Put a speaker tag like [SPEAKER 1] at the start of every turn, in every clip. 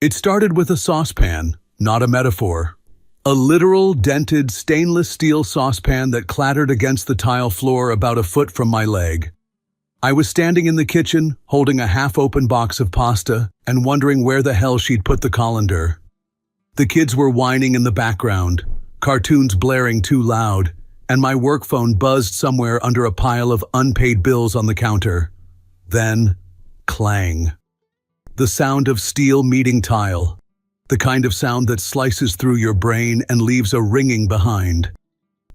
[SPEAKER 1] It started with a saucepan, not a metaphor. A literal, dented, stainless steel saucepan that clattered against the tile floor about a foot from my leg. I was standing in the kitchen, holding a half-open box of pasta, and wondering where the hell she'd put the colander. The kids were whining in the background, cartoons blaring too loud, and my work phone buzzed somewhere under a pile of unpaid bills on the counter. Then, clang. The sound of steel meeting tile. The kind of sound that slices through your brain and leaves a ringing behind.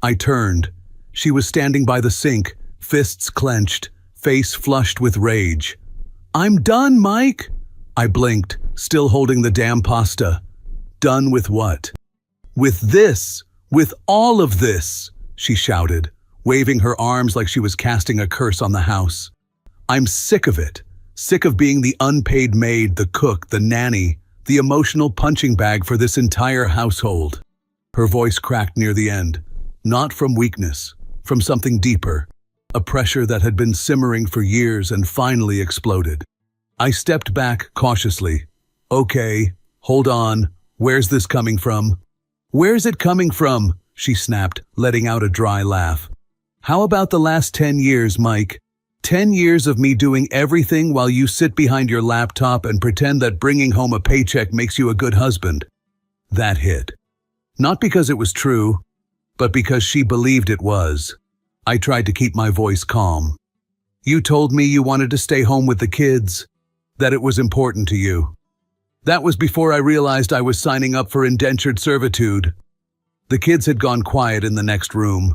[SPEAKER 1] I turned. She was standing by the sink, fists clenched, face flushed with rage. "I'm done, Mike!" I blinked, still holding the damn pasta. Done with what? "With this! With all of this!" she shouted, waving her arms like she was casting a curse on the house. "I'm sick of it. Sick of being the unpaid maid, the cook, the nanny, the emotional punching bag for this entire household." Her voice cracked near the end, not from weakness, from something deeper, a pressure that had been simmering for years and finally exploded. I stepped back cautiously. "Okay, hold on, where's this coming from?" "Where's it coming from?" she snapped, letting out a dry laugh. "How about the last 10 years, Mike? 10 years of me doing everything while you sit behind your laptop and pretend that bringing home a paycheck makes you a good husband." That hit. Not because it was true, but because she believed it was. I tried to keep my voice calm. "You told me you wanted to stay home with the kids, that it was important to you. That was before I realized I was signing up for indentured servitude." The kids had gone quiet in the next room.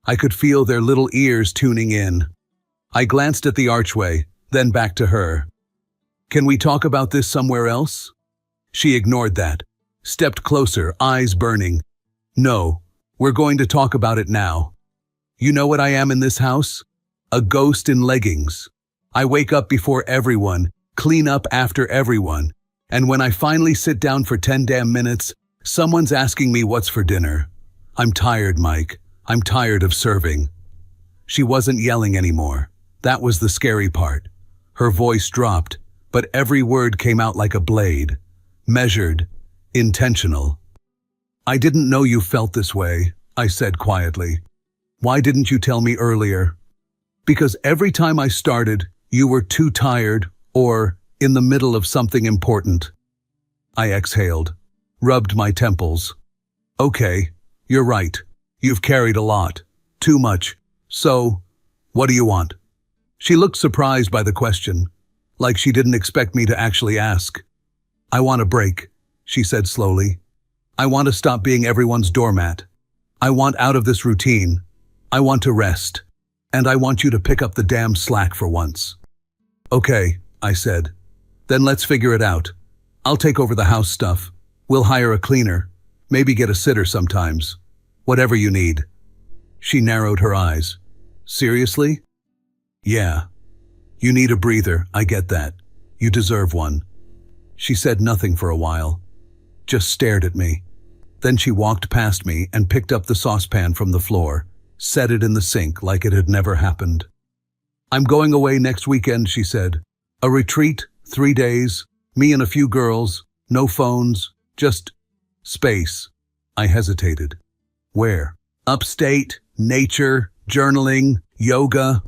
[SPEAKER 1] I could feel their little ears tuning in. I glanced at the archway, then back to her. "Can we talk about this somewhere else?" She ignored that, stepped closer, eyes burning. "No, we're going to talk about it now. You know what I am in this house? A ghost in leggings. I wake up before everyone, clean up after everyone, and when I finally sit down for 10 damn minutes, someone's asking me what's for dinner. I'm tired, Mike. I'm tired of serving." She wasn't yelling anymore. That was the scary part. Her voice dropped, but every word came out like a blade. Measured, intentional. "I didn't know you felt this way," I said quietly. "Why didn't you tell me earlier?" "Because every time I started, you were too tired or in the middle of something important." I exhaled, rubbed my temples. "Okay, you're right. You've carried a lot. Too much. So, what do you want?" She looked surprised by the question, like she didn't expect me to actually ask. "I want a break," she said slowly. "I want to stop being everyone's doormat. I want out of this routine. I want to rest. And I want you to pick up the damn slack for once." "Okay," I said. "Then let's figure it out. I'll take over the house stuff. We'll hire a cleaner. Maybe get a sitter sometimes. Whatever you need." She narrowed her eyes. "Seriously?" "Yeah. You need a breather, I get that. You deserve one." She said nothing for a while, just stared at me. Then she walked past me and picked up the saucepan from the floor, set it in the sink like it had never happened. "I'm going away next weekend," she said. "A retreat, 3 days, me and a few girls, no phones, just space." I hesitated. "Where?" "Upstate, nature, journaling, yoga."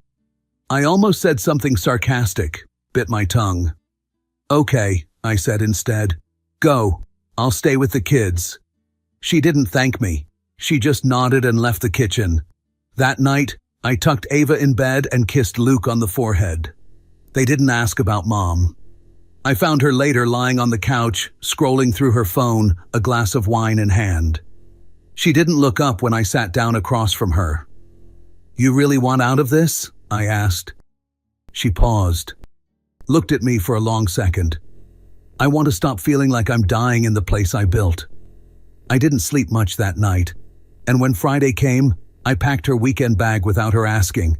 [SPEAKER 1] I almost said something sarcastic, bit my tongue. "Okay," I said instead. "Go. I'll stay with the kids." She didn't thank me. She just nodded and left the kitchen. That night, I tucked Ava in bed and kissed Luke on the forehead. They didn't ask about Mom. I found her later lying on the couch, scrolling through her phone, a glass of wine in hand. She didn't look up when I sat down across from her. "You really want out of this?" I asked. She paused, looked at me for a long second. "I want to stop feeling like I'm dying in the place I built." I didn't sleep much that night, and when Friday came, I packed her weekend bag without her asking.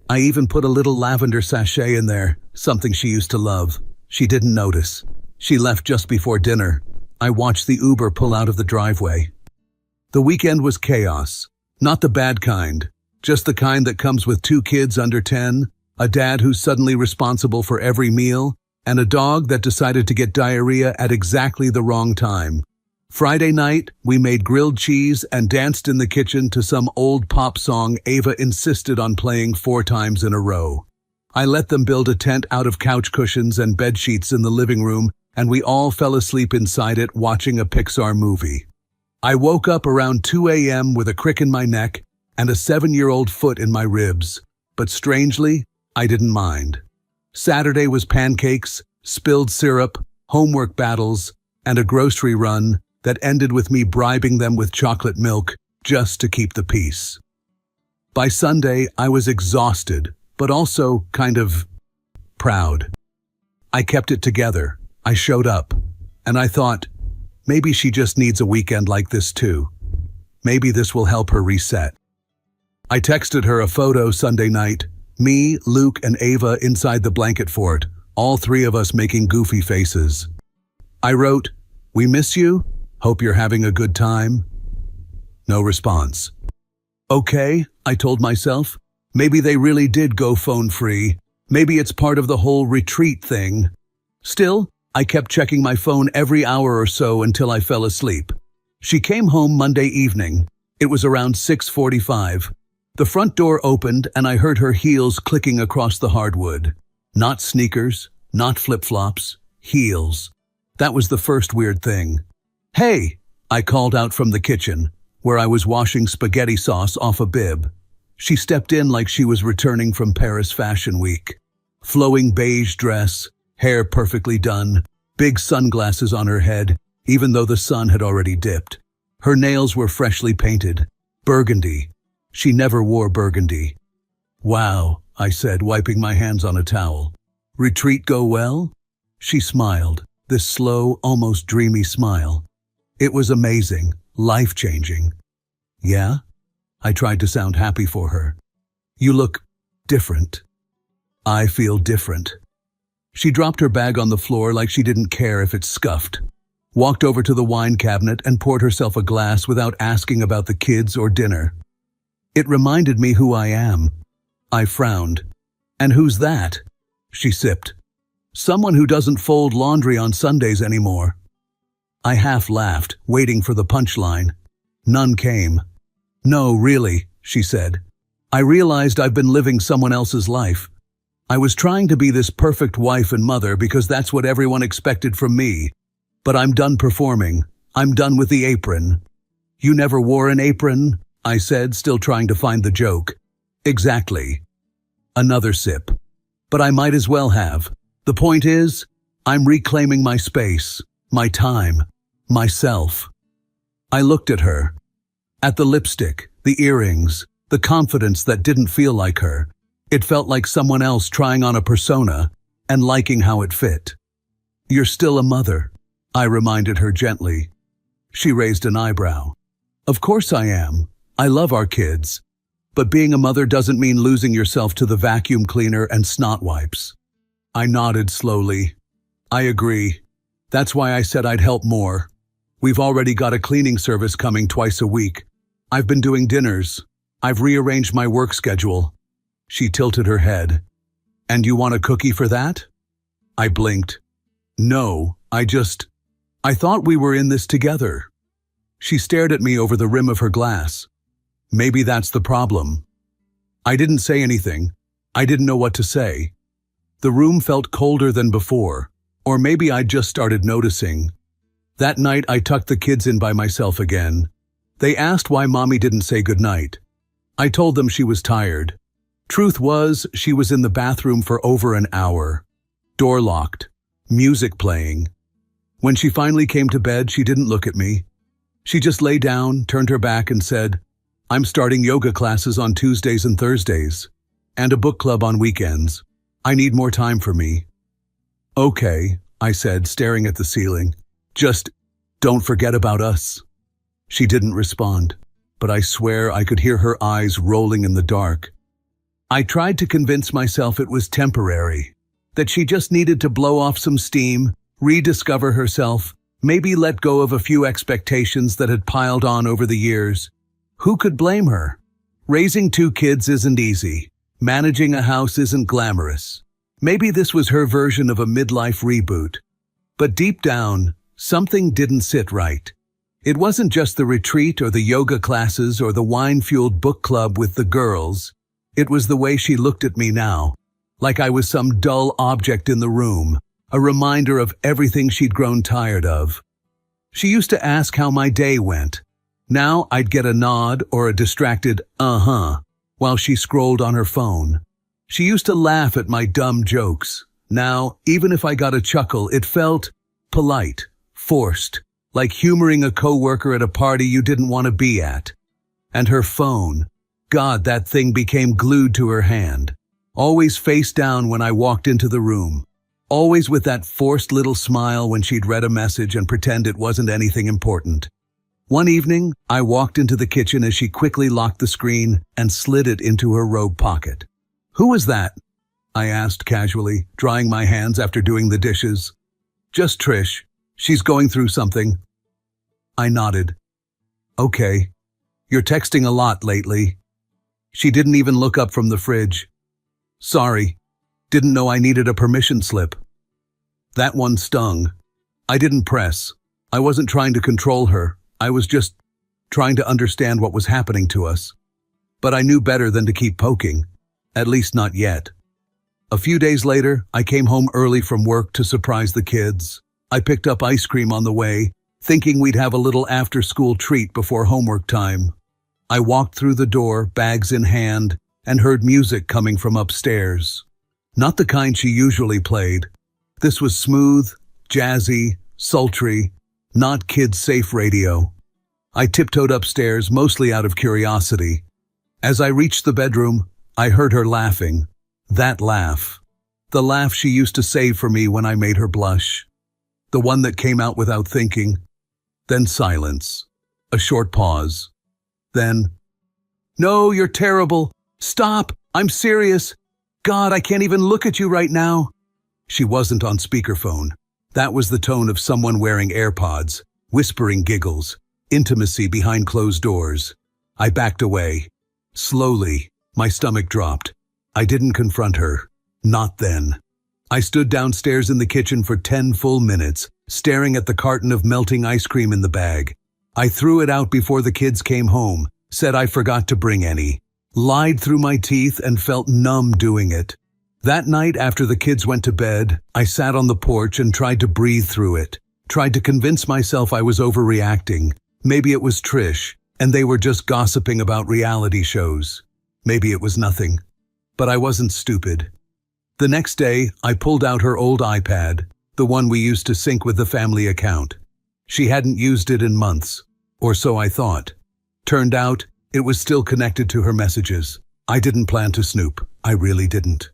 [SPEAKER 1] I even put a little lavender sachet in there, something she used to love. She didn't notice. She left just before dinner. I watched the Uber pull out of the driveway. The weekend was chaos, not the bad kind, just the kind that comes with 2 kids under 10, a dad who's suddenly responsible for every meal, and a dog that decided to get diarrhea at exactly the wrong time. Friday night, we made grilled cheese and danced in the kitchen to some old pop song Ava insisted on playing 4 times in a row. I let them build a tent out of couch cushions and bed sheets in the living room, and we all fell asleep inside it watching a Pixar movie. I woke up around 2 a.m. with a crick in my neck and a 7-year-old foot in my ribs, but strangely, I didn't mind. Saturday was pancakes, spilled syrup, homework battles, and a grocery run that ended with me bribing them with chocolate milk just to keep the peace. By Sunday, I was exhausted, but also kind of proud. I kept it together. I showed up, and I thought, maybe she just needs a weekend like this too. Maybe this will help her reset. I texted her a photo Sunday night, me, Luke, and Ava inside the blanket fort, all 3 of us making goofy faces. I wrote, "We miss you. Hope you're having a good time." No response. Okay, I told myself. Maybe they really did go phone-free. Maybe it's part of the whole retreat thing. Still, I kept checking my phone every hour or so until I fell asleep. She came home Monday evening. It was around 6:45. The front door opened and I heard her heels clicking across the hardwood. Not sneakers, not flip-flops, heels. That was the first weird thing. "Hey," I called out from the kitchen, where I was washing spaghetti sauce off a bib. She stepped in like she was returning from Paris Fashion Week. Flowing beige dress, hair perfectly done, big sunglasses on her head, even though the sun had already dipped. Her nails were freshly painted. Burgundy. She never wore burgundy. "Wow," I said, wiping my hands on a towel. "Retreat go well?" She smiled, this slow, almost dreamy smile. It was amazing, life-changing. "Yeah?" I tried to sound happy for her. "You look different." "I feel different." She dropped her bag on the floor like she didn't care if it scuffed, walked over to the wine cabinet and poured herself a glass without asking about the kids or dinner. It reminded me who I am. I frowned. "And who's that?" She sipped. "Someone who doesn't fold laundry on Sundays anymore." I half laughed, waiting for the punchline. None came. "No, really," she said. "I realized I've been living someone else's life. I was trying to be this perfect wife and mother because that's what everyone expected from me. But I'm done performing. I'm done with the apron." "You never wore an apron?" I said, still trying to find the joke. "Exactly." Another sip. "But I might as well have. The point is, I'm reclaiming my space, my time, myself." I looked at her. At the lipstick, the earrings, the confidence that didn't feel like her. It felt like someone else trying on a persona and liking how it fit. "You're still a mother," I reminded her gently. She raised an eyebrow. "Of course I am. I love our kids. But being a mother doesn't mean losing yourself to the vacuum cleaner and snot wipes." I nodded slowly. "I agree. That's why I said I'd help more. We've already got a cleaning service coming twice a week. I've been doing dinners. I've rearranged my work schedule." She tilted her head. "And you want a cookie for that?" I blinked. "No, I thought we were in this together." She stared at me over the rim of her glass. "Maybe that's the problem." I didn't say anything. I didn't know what to say. The room felt colder than before, or maybe I'd just started noticing. That night I tucked the kids in by myself again. They asked why Mommy didn't say goodnight. I told them she was tired. Truth was, she was in the bathroom for over an hour. Door locked. Music playing. When she finally came to bed, she didn't look at me. She just lay down, turned her back and said, "I'm starting yoga classes on Tuesdays and Thursdays, and a book club on weekends. I need more time for me." "Okay," I said, staring at the ceiling. "Just don't forget about us." She didn't respond, but I swear I could hear her eyes rolling in the dark. I tried to convince myself it was temporary, that she just needed to blow off some steam, rediscover herself, maybe let go of a few expectations that had piled on over the years. Who could blame her? Raising 2 kids isn't easy. Managing a house isn't glamorous. Maybe this was her version of a midlife reboot. But deep down, something didn't sit right. It wasn't just the retreat or the yoga classes or the wine-fueled book club with the girls. It was the way she looked at me now, like I was some dull object in the room, a reminder of everything she'd grown tired of. She used to ask how my day went. Now I'd get a nod or a distracted "uh-huh" while she scrolled on her phone. She used to laugh at my dumb jokes. Now, even if I got a chuckle, it felt polite, forced, like humoring a coworker at a party you didn't want to be at. And her phone, God, that thing became glued to her hand, always face down when I walked into the room, always with that forced little smile when she'd read a message and pretend it wasn't anything important. One evening, I walked into the kitchen as she quickly locked the screen and slid it into her robe pocket. "Who was that?" I asked casually, drying my hands after doing the dishes. "Just Trish. She's going through something." I nodded. "Okay. You're texting a lot lately." She didn't even look up from the fridge. "Sorry. Didn't know I needed a permission slip." That one stung. I didn't press. I wasn't trying to control her. I was just trying to understand what was happening to us. But I knew better than to keep poking. At least not yet. A few days later, I came home early from work to surprise the kids. I picked up ice cream on the way, thinking we'd have a little after-school treat before homework time. I walked through the door, bags in hand, and heard music coming from upstairs. Not the kind she usually played. This was smooth, jazzy, sultry, not kids-safe radio. I tiptoed upstairs, mostly out of curiosity. As I reached the bedroom, I heard her laughing. That laugh. The laugh she used to save for me when I made her blush. The one that came out without thinking. Then silence. A short pause. Then, "No, you're terrible. Stop. I'm serious. God, I can't even look at you right now." She wasn't on speakerphone. That was the tone of someone wearing AirPods, whispering giggles, intimacy behind closed doors. I backed away. Slowly, my stomach dropped. I didn't confront her. Not then. I stood downstairs in the kitchen for 10 full minutes, staring at the carton of melting ice cream in the bag. I threw it out before the kids came home, said I forgot to bring any, lied through my teeth and felt numb doing it. That night after the kids went to bed, I sat on the porch and tried to breathe through it, tried to convince myself I was overreacting. Maybe it was Trish, and they were just gossiping about reality shows. Maybe it was nothing. But I wasn't stupid. The next day, I pulled out her old iPad, the one we used to sync with the family account. She hadn't used it in months, or so I thought. Turned out, it was still connected to her messages. I didn't plan to snoop. I really didn't.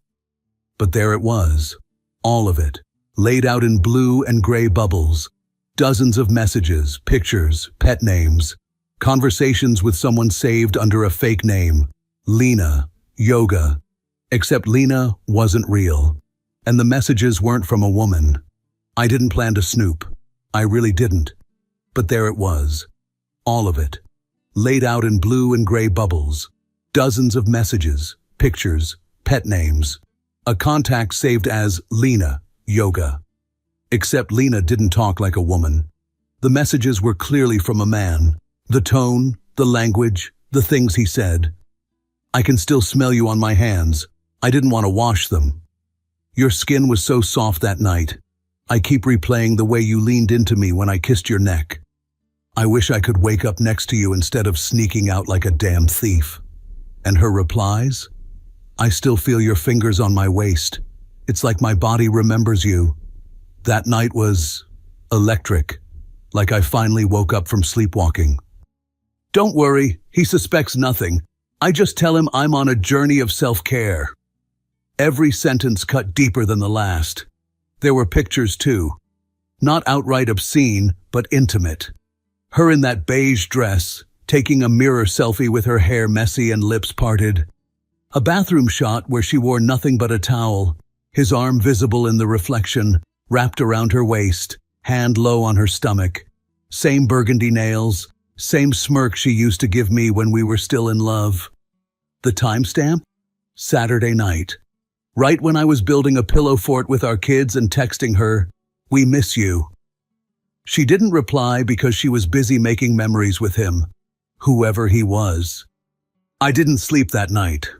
[SPEAKER 1] But there it was. All of it. Laid out in blue and gray bubbles. Dozens of messages, pictures, pet names. Conversations with someone saved under a fake name. Lena. Yoga. Except Lena wasn't real. And the messages weren't from a woman. I didn't plan to snoop. I really didn't. But there it was. All of it. Laid out in blue and gray bubbles. Dozens of messages, pictures, pet names. A contact saved as Lena, Yoga. Except Lena didn't talk like a woman. The messages were clearly from a man. The tone, the language, the things he said. "I can still smell you on my hands. I didn't want to wash them. Your skin was so soft that night. I keep replaying the way you leaned into me when I kissed your neck. I wish I could wake up next to you instead of sneaking out like a damn thief." And her replies? "I still feel your fingers on my waist. It's like my body remembers you." That night was electric, like I finally woke up from sleepwalking. "Don't worry, he suspects nothing. I just tell him I'm on a journey of self-care." Every sentence cut deeper than the last. There were pictures too. Not outright obscene, but intimate. Her in that beige dress, taking a mirror selfie with her hair messy and lips parted. A bathroom shot where she wore nothing but a towel, his arm visible in the reflection, wrapped around her waist, hand low on her stomach. Same burgundy nails, same smirk she used to give me when we were still in love. The timestamp? Saturday night. Right when I was building a pillow fort with our kids and texting her, "We miss you." She didn't reply because she was busy making memories with him, whoever he was. I didn't sleep that night.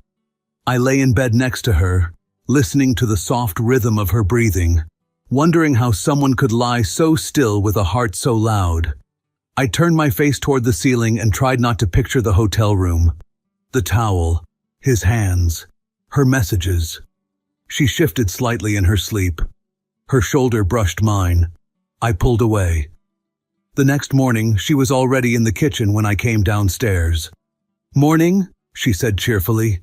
[SPEAKER 1] I lay in bed next to her, listening to the soft rhythm of her breathing, wondering how someone could lie so still with a heart so loud. I turned my face toward the ceiling and tried not to picture the hotel room. The towel, his hands, her messages. She shifted slightly in her sleep. Her shoulder brushed mine. I pulled away. The next morning, she was already in the kitchen when I came downstairs. "Morning," she said cheerfully.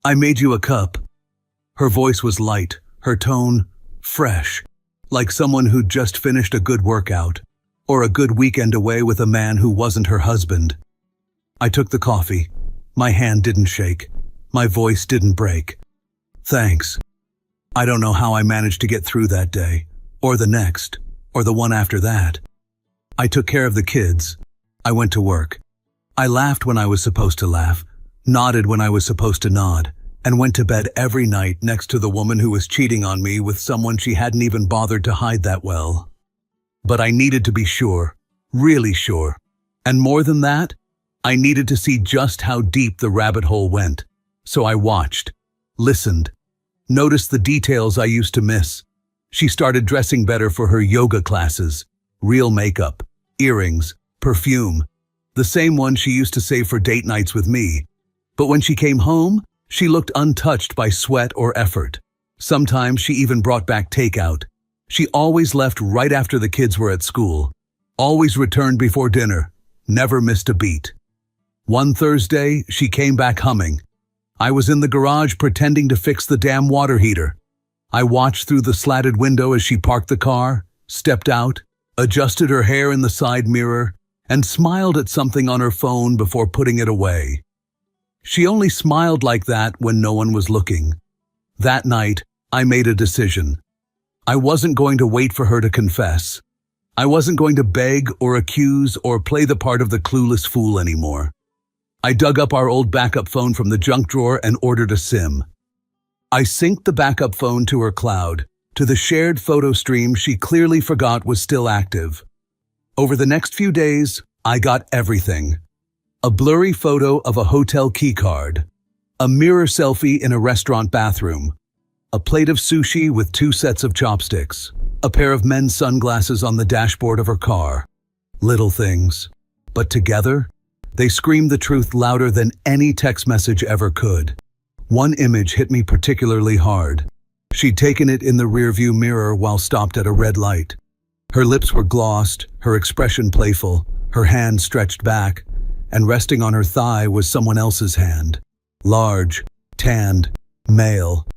[SPEAKER 1] "I made you a cup." Her voice was light, her tone fresh, like someone who'd just finished a good workout, or a good weekend away with a man who wasn't her husband. I took the coffee. My hand didn't shake. My voice didn't break. "Thanks." I don't know how I managed to get through that day, or the next, or the one after that. I took care of the kids. I went to work. I laughed when I was supposed to laugh, nodded when I was supposed to nod, and went to bed every night next to the woman who was cheating on me with someone she hadn't even bothered to hide that well. But I needed to be sure, really sure. And more than that, I needed to see just how deep the rabbit hole went. So I watched, listened, noticed the details I used to miss. She started dressing better for her yoga classes, real makeup, earrings, perfume, the same one she used to save for date nights with me. But when she came home, she looked untouched by sweat or effort. Sometimes she even brought back takeout. She always left right after the kids were at school, always returned before dinner, never missed a beat. One Thursday, she came back humming. I was in the garage pretending to fix the damn water heater. I watched through the slatted window as she parked the car, stepped out, adjusted her hair in the side mirror, and smiled at something on her phone before putting it away. She only smiled like that when no one was looking. That night, I made a decision. I wasn't going to wait for her to confess. I wasn't going to beg or accuse or play the part of the clueless fool anymore. I dug up our old backup phone from the junk drawer and ordered a SIM. I synced the backup phone to her cloud, to the shared photo stream she clearly forgot was still active. Over the next few days, I got everything. A blurry photo of a hotel keycard, a mirror selfie in a restaurant bathroom, a plate of sushi with 2 sets of chopsticks, a pair of men's sunglasses on the dashboard of her car. Little things, but together, they screamed the truth louder than any text message ever could. One image hit me particularly hard. She'd taken it in the rearview mirror while stopped at a red light. Her lips were glossed, her expression playful, her hand stretched back, and resting on her thigh was someone else's hand. Large, tanned, male.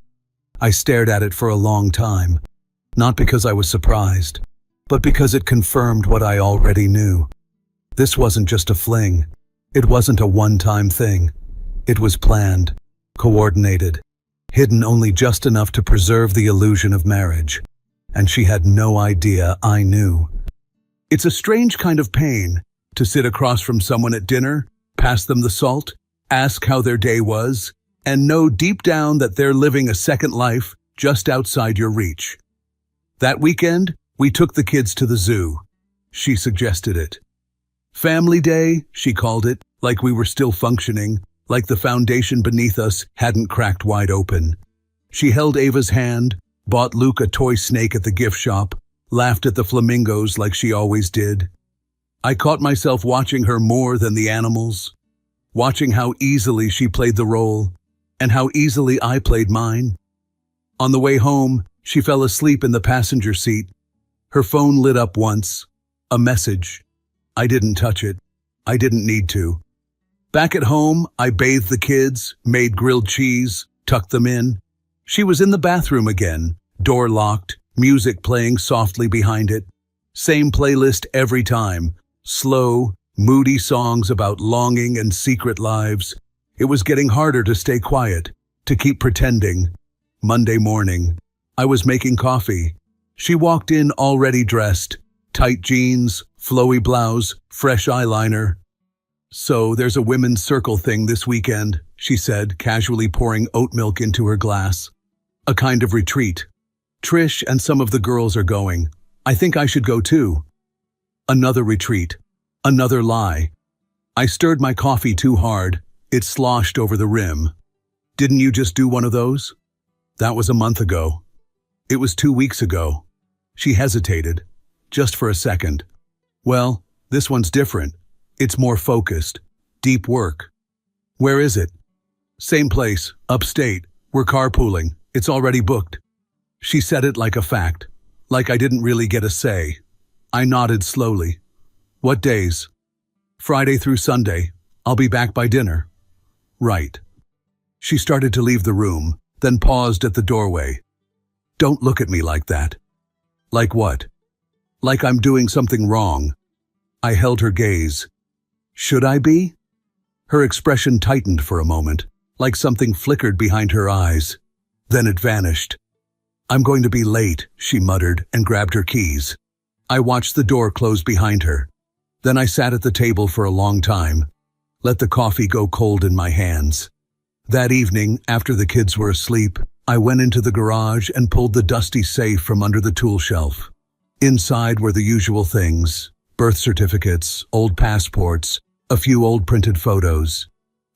[SPEAKER 1] I stared at it for a long time, not because I was surprised, but because it confirmed what I already knew. This wasn't just a fling. It wasn't a one-time thing. It was planned, coordinated, hidden only just enough to preserve the illusion of marriage. And she had no idea I knew. It's a strange kind of pain to sit across from someone at dinner, pass them the salt, ask how their day was, and know deep down that they're living a second life just outside your reach. That weekend, we took the kids to the zoo. She suggested it. Family Day, she called it, like we were still functioning, like the foundation beneath us hadn't cracked wide open. She held Ava's hand, bought Luke a toy snake at the gift shop, laughed at the flamingos like she always did. I caught myself watching her more than the animals, watching how easily she played the role, and how easily I played mine. On the way home, she fell asleep in the passenger seat. Her phone lit up once, a message. I didn't touch it. I didn't need to. Back at home, I bathed the kids, made grilled cheese, tucked them in. She was in the bathroom again, door locked, music playing softly behind it. Same playlist every time. Slow, moody songs about longing and secret lives. It was getting harder to stay quiet, to keep pretending. Monday morning, I was making coffee. She walked in already dressed, tight jeans, flowy blouse, fresh eyeliner. "So there's a women's circle thing this weekend," she said, casually pouring oat milk into her glass. A kind of retreat. Trish and some of the girls are going. I think I should go too. Another retreat. Another lie. I stirred my coffee too hard. It sloshed over the rim. Didn't you just do one of those? That was a month ago. It was 2 weeks ago. She hesitated, just for a second. Well, this one's different. It's more focused. Deep work. Where is it? Same place, upstate. We're carpooling. It's already booked. She said it like a fact, like I didn't really get a say. I nodded slowly. What days? Friday through Sunday. I'll be back by dinner. Right. She started to leave the room, then paused at the doorway. Don't look at me like that. Like what? Like I'm doing something wrong. I held her gaze. Should I be? Her expression tightened for a moment, like something flickered behind her eyes. Then it vanished. I'm going to be late, she muttered and grabbed her keys. I watched the door close behind her. Then I sat at the table for a long time, let the coffee go cold in my hands. That evening, after the kids were asleep, I went into the garage and pulled the dusty safe from under the tool shelf. Inside were the usual things: birth certificates, old passports, a few old printed photos.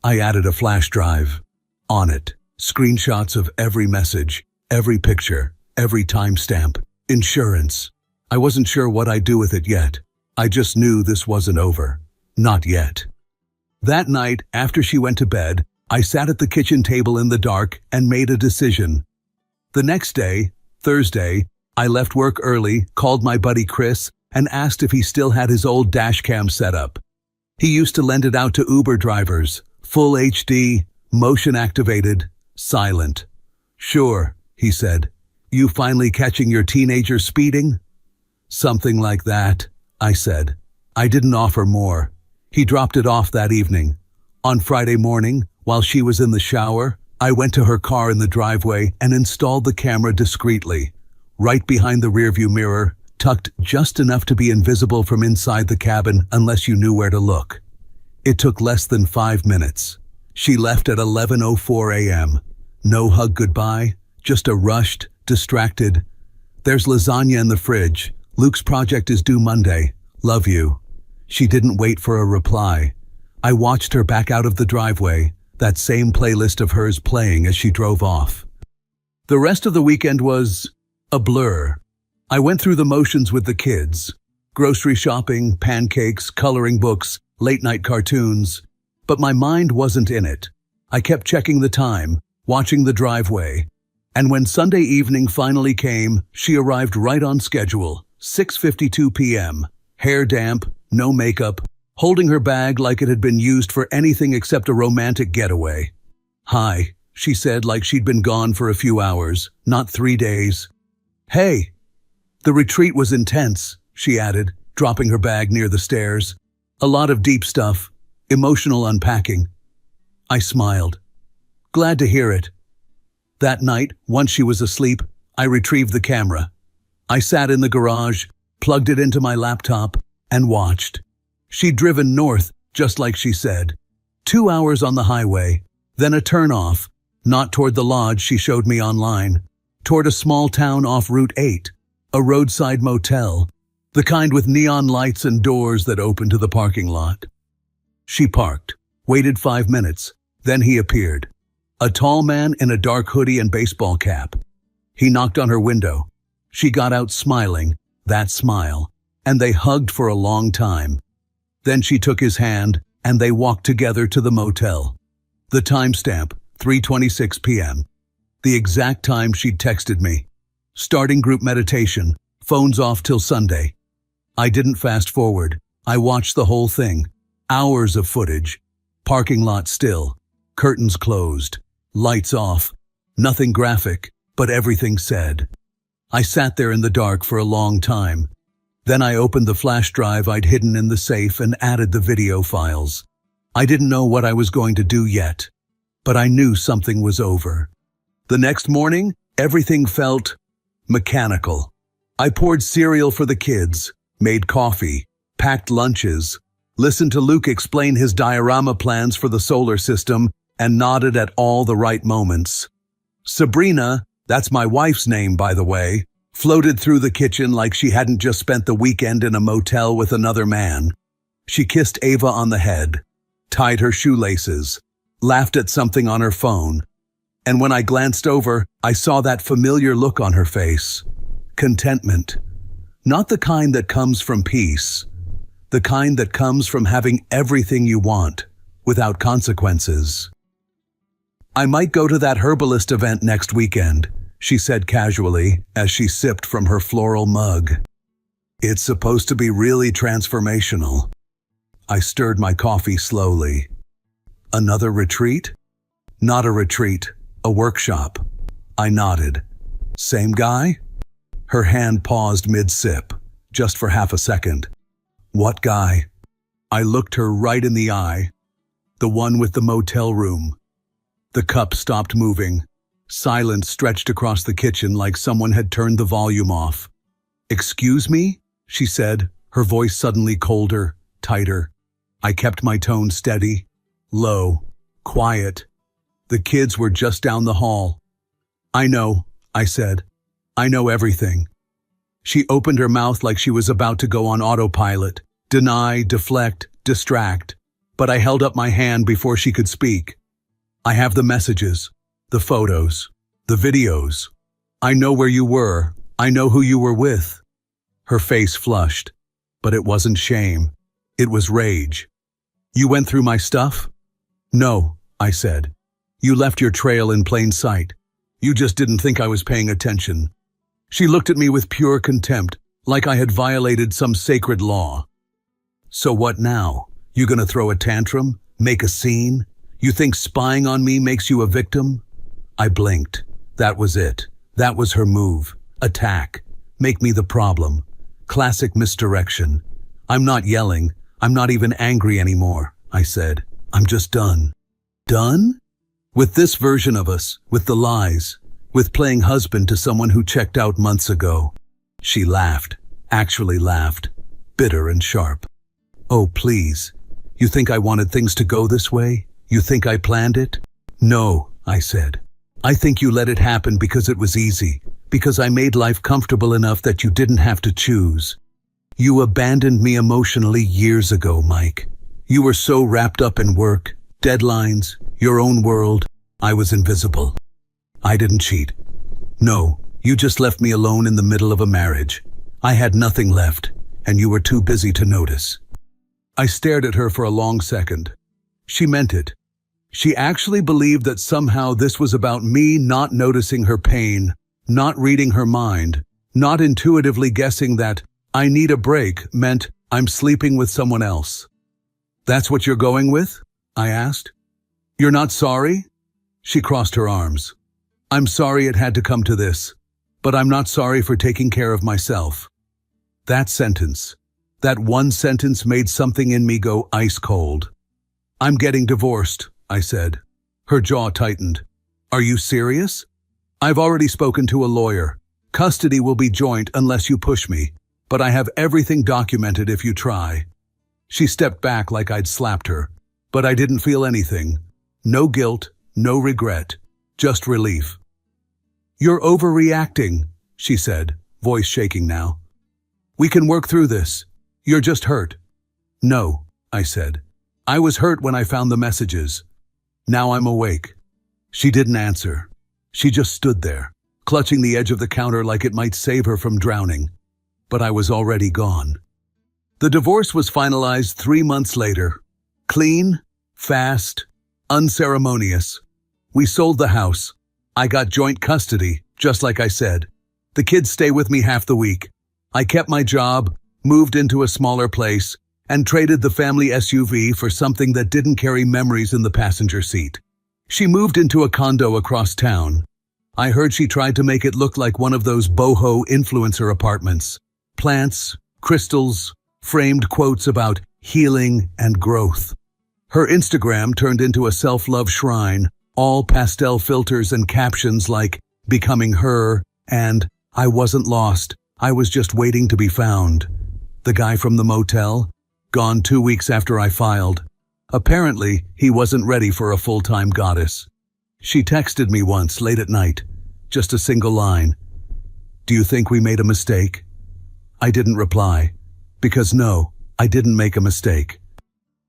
[SPEAKER 1] I added a flash drive. On it, screenshots of every message, every picture, every timestamp. Insurance. I wasn't sure what I'd do with it yet. I just knew this wasn't over. Not yet. That night, after she went to bed, I sat at the kitchen table in the dark and made a decision. The next day, Thursday, I left work early, called my buddy Chris, and asked if he still had his old dashcam set up. He used to lend it out to Uber drivers, full HD, motion activated, silent. Sure, he said. You finally catching your teenager speeding? Something like that, I said. I didn't offer more. He dropped it off that evening. On Friday morning, while she was in the shower, I went to her car in the driveway and installed the camera discreetly, right behind the rearview mirror, tucked just enough to be invisible from inside the cabin unless you knew where to look. It took less than 5 minutes. She left at 11:04 a.m. No hug goodbye, just a rushed, distracted, "There's lasagna in the fridge. Luke's project is due Monday. Love you." She didn't wait for a reply. I watched her back out of the driveway, that same playlist of hers playing as she drove off. The rest of the weekend was a blur. I went through the motions with the kids. Grocery shopping, pancakes, coloring books, late-night cartoons. But my mind wasn't in it. I kept checking the time, watching the driveway. And when Sunday evening finally came, she arrived right on schedule, 6:52 p.m., hair damp, no makeup, holding her bag like it had been used for anything except a romantic getaway. "Hi," she said, like she'd been gone for a few hours, not 3 days. "Hey." "The retreat was intense," she added, dropping her bag near the stairs. "A lot of deep stuff, emotional unpacking." I smiled. "Glad to hear it." That night, once she was asleep, I retrieved the camera. I sat in the garage, plugged it into my laptop, and watched. She'd driven north, just like she said. 2 hours on the highway, then a turn-off, not toward the lodge she showed me online, toward a small town off Route 8, a roadside motel, the kind with neon lights and doors that open to the parking lot. She parked, waited 5 minutes, then he appeared. A tall man in a dark hoodie and baseball cap. He knocked on her window. She got out smiling, that smile, and they hugged for a long time. Then she took his hand, and they walked together to the motel. The timestamp, 3:26 p.m. The exact time she'd texted me. Starting group meditation, phones off till Sunday. I didn't fast forward. I watched the whole thing. Hours of footage. Parking lot still. Curtains closed. Lights off. Nothing graphic, but everything said. I sat there in the dark for a long time. Then I opened the flash drive I'd hidden in the safe and added the video files. I didn't know what I was going to do yet, but I knew something was over. The next morning, everything felt mechanical. I poured cereal for the kids, made coffee, packed lunches, listened to Luke explain his diorama plans for the solar system, and nodded at all the right moments. Sabrina, That's my wife's name, by the way, floated through the kitchen like she hadn't just spent the weekend in a motel with another man. She kissed Ava on the head, tied her shoelaces, laughed at something on her phone, and when I glanced over, I saw that familiar look on her face. Contentment. Not the kind that comes from peace, the kind that comes from having everything you want, without consequences. I might go to that herbalist event next weekend, she said casually as she sipped from her floral mug. It's supposed to be really transformational. I stirred my coffee slowly. Another retreat? Not a retreat, a workshop. I nodded. Same guy? Her hand paused mid-sip, just for half a second. What guy? I looked her right in the eye. The one with the motel room. The cup stopped moving. Silence stretched across the kitchen like someone had turned the volume off. Excuse me? She said, her voice suddenly colder, tighter. I kept my tone steady, low, quiet. The kids were just down the hall. I know, I said. I know everything. She opened her mouth like she was about to go on autopilot, deny, deflect, distract, but I held up my hand before she could speak. I have the messages, the photos, the videos. I know where you were. I know who you were with. Her face flushed, but it wasn't shame. It was rage. You went through my stuff? No, I said. You left your trail in plain sight. You just didn't think I was paying attention. She looked at me with pure contempt, like I had violated some sacred law. So what now? You gonna throw a tantrum? Make a scene? You think spying on me makes you a victim? I blinked. That was it. That was her move. Attack. Make me the problem. Classic misdirection. I'm not yelling. I'm not even angry anymore, I said. I'm just done. Done? With this version of us, with the lies, with playing husband to someone who checked out months ago. She laughed, actually laughed, bitter and sharp. Oh, please. You think I wanted things to go this way? You think I planned it? No, I said. I think you let it happen because it was easy, because I made life comfortable enough that you didn't have to choose. You abandoned me emotionally years ago, Mike. You were so wrapped up in work, deadlines, your own world. I was invisible. I didn't cheat. No, you just left me alone in the middle of a marriage. I had nothing left, and you were too busy to notice. I stared at her for a long second. She meant it. She actually believed that somehow this was about me not noticing her pain, not reading her mind, not intuitively guessing that I need a break meant I'm sleeping with someone else. That's what you're going with? I asked. You're not sorry? She crossed her arms. I'm sorry it had to come to this, but I'm not sorry for taking care of myself. That sentence, that one sentence made something in me go ice cold. I'm getting divorced, I said. Her jaw tightened. Are you serious? I've already spoken to a lawyer. Custody will be joint unless you push me, but I have everything documented if you try. She stepped back like I'd slapped her, but I didn't feel anything. No guilt, no regret, just relief. You're overreacting, she said, voice shaking now. We can work through this. You're just hurt. No, I said. I was hurt when I found the messages. Now I'm awake. She didn't answer. She just stood there, clutching the edge of the counter like it might save her from drowning. But I was already gone. The divorce was finalized 3 months later. Clean, fast, unceremonious. We sold the house. I got joint custody, just like I said. The kids stay with me half the week. I kept my job, moved into a smaller place, and traded the family SUV for something that didn't carry memories in the passenger seat. She moved into a condo across town. I heard she tried to make it look like one of those boho influencer apartments. Plants, crystals, framed quotes about healing and growth. Her Instagram turned into a self-love shrine, all pastel filters and captions like becoming her and I wasn't lost, I was just waiting to be found. The guy from the motel? Gone 2 weeks after I filed. Apparently, he wasn't ready for a full-time goddess. She texted me once late at night. just a single line. Do you think we made a mistake? I didn't reply. Because no, I didn't make a mistake.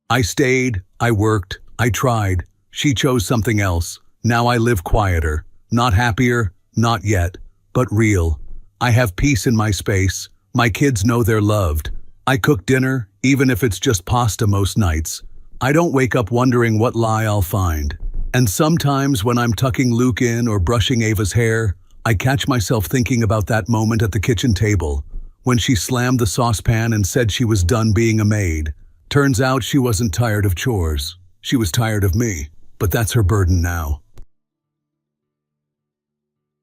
[SPEAKER 1] I stayed, I worked, I tried. She chose something else. Now I live quieter. Not happier, not yet, but real. I have peace in my space. My kids know they're loved. I cook dinner, even if it's just pasta most nights. I don't wake up wondering what lie I'll find. And sometimes when I'm tucking Luke in or brushing Ava's hair, I catch myself thinking about that moment at the kitchen table, when she slammed the saucepan and said she was done being a maid. Turns out she wasn't tired of chores. She was tired of me, but that's her burden now.